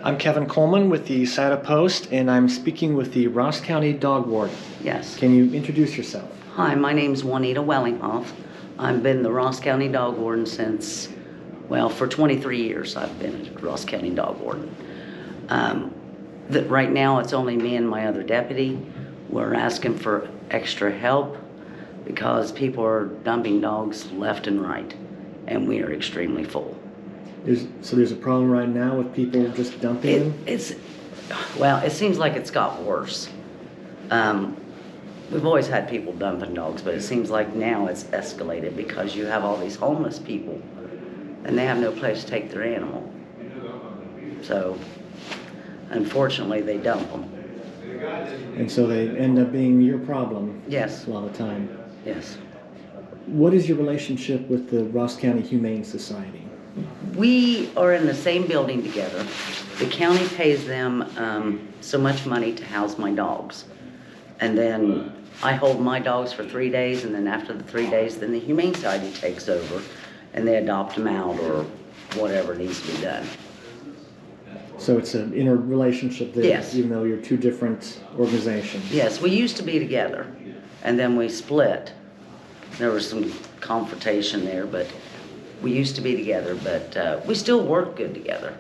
I'm Kevin Coleman with the SATA Post, and I'm speaking with the Ross County Dog Warden. Yes. Can you introduce yourself? Hi, my name's Waneta Wellinghoff. I've been the Ross County Dog Warden since, for 23 years I've been a Ross County Dog Warden. Right now it's only me and my other deputy. We're asking for extra help because people are dumping dogs left and right, and we are extremely full. There's a problem right now with people just dumping them? It seems like it's got worse. We've always had people dumping dogs, but it seems like now it's escalated because you have all these homeless people and they have no place to take their animal. So, unfortunately, they dump them. And so they end up being your problem. Yes. A lot of the time. Yes. What is your relationship with the Ross County Humane Society? We are in the same building together. The county pays them so much money to house my dogs. And then I hold my dogs for 3 days, and then after the 3 days, then the Humane Society takes over and they adopt them out or whatever needs to be done. So it's an interrelationship there, yes. Even though you're two different organizations. Yes, we used to be together, and then we split. There was some confrontation there, but we used to be together, but we still work good together.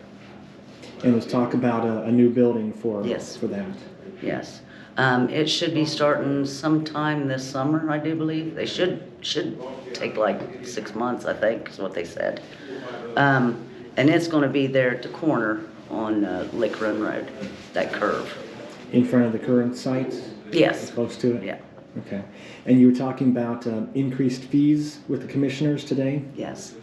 And let's talk about a new building for that. Yes. It should be starting sometime this summer, I do believe. They should take like 6 months, I think, is what they said. And it's going to be there at the corner on Lick Run Road, that curve. In front of the current site? Yes. Close to it? Yeah. Okay. And you were talking about increased fees with the commissioners today? Yes.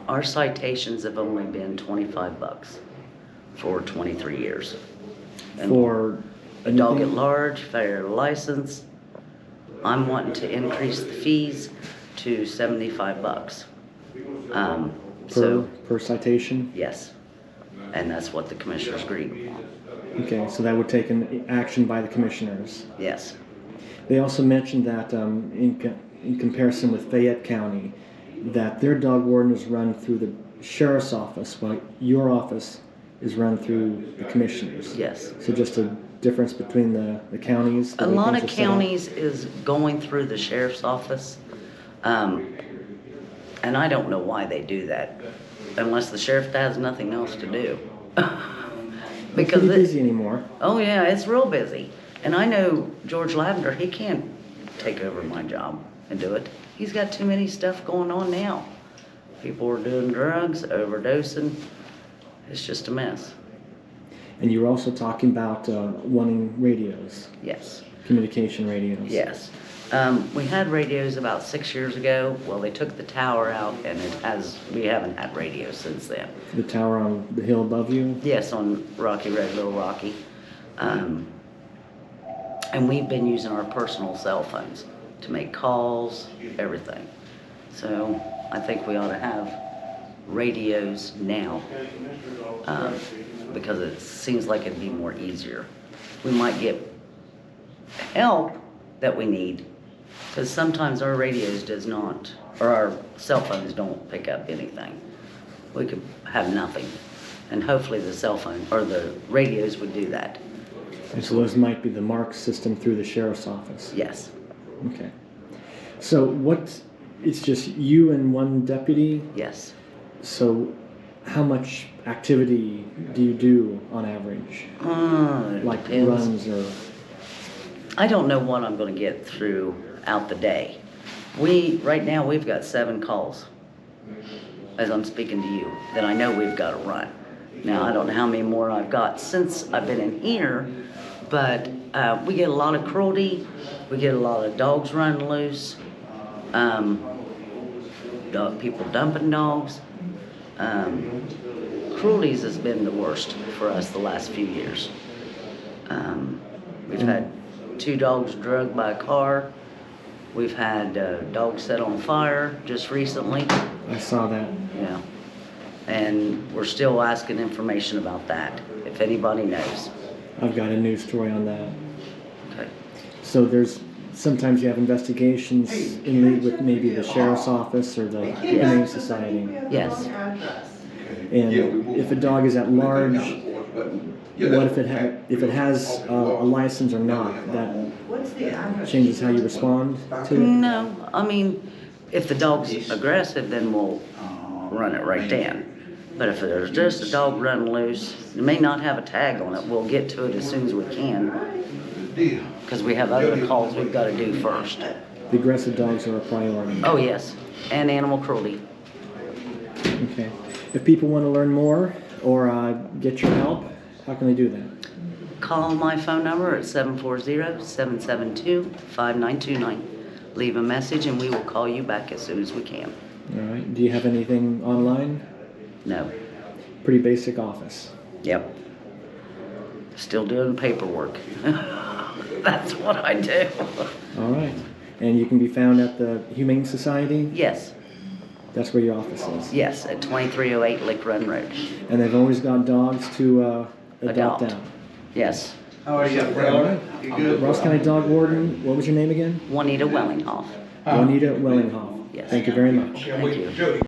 Our citations have only been $25 for 23 years. And for a dog at large, fair license, I'm wanting to increase the fees to $75. Per citation? Yes. And that's what the commissioners agreed upon. Okay, so that would take an action by the commissioners. Yes. They also mentioned that in comparison with Fayette County, that their dog warden is run through the sheriff's office, while your office is run through the commissioners. Yes. So just a difference between the counties? A lot of counties is going through the sheriff's office, and I don't know why they do that, unless the sheriff has nothing else to do. Because it's busy anymore. Oh yeah, it's real busy. And I know George Lavender, he can't take over my job and do it. He's got too many stuff going on now. People are doing drugs, overdosing. It's just a mess. And you were also talking about wanting radios. Yes. Communication radios. Yes. We had radios about 6 years ago. Well, they took the tower out, and we haven't had radios since then. The tower on the hill above you? Yes, on Rocky Road, Little Rocky. And we've been using our personal cell phones to make calls, everything. So I think we ought to have radios now, because it seems like it'd be more easier. We might get help that we need, because sometimes our radios or our cell phones don't pick up anything. We could have nothing, and hopefully the cell phone or the radios would do that. And so those might be the mark system through the sheriff's office? Yes. Okay. So it's just you and one deputy? Yes. So how much activity do you do on average? Like depends. Runs or... I don't know what I'm going to get throughout the day. Right now we've got 7 calls, as I'm speaking to you, that I know we've got to run. Now I don't know how many more I've got since I've been in here, but we get a lot of cruelty. We get a lot of dogs running loose. People dumping dogs. Cruelties has been the worst for us the last few years. We've had 2 dogs drugged by a car. We've had dogs set on fire just recently. I saw that. Yeah. And we're still asking information about that, if anybody knows. I've got a news story on that. Okay. So sometimes you have investigations in league with maybe the sheriff's office or the Humane Society. Yes. And if a dog is at large what if it has a license or not? That changes how you respond to it? No, I mean, if the dog's aggressive, then we'll run it right then. But if there's just a dog running loose, it may not have a tag on it, we'll get to it as soon as we can. Because we have other calls we've got to do first. The aggressive dogs are a priority. Oh, yes, and animal cruelty. Okay. If people want to learn more or get your help, how can they do that? Call my phone number at 740-772-5929. Leave a message and we will call you back as soon as we can. All right. Do you have anything online? No. Pretty basic office. Yep. Still doing paperwork. That's what I do. All right. And you can be found at the Humane Society? Yes. That's where your office is? Yes, at 2308 Lake Run Road. And they've always got dogs to adopt out? Yes. How are you, All Brad? right. You good? Ross County Dog Warden, what was your name again? Waneta Wellinghoff. Waneta Wellinghoff. Yes. Thank you very much. Yeah, Thank you. Jody.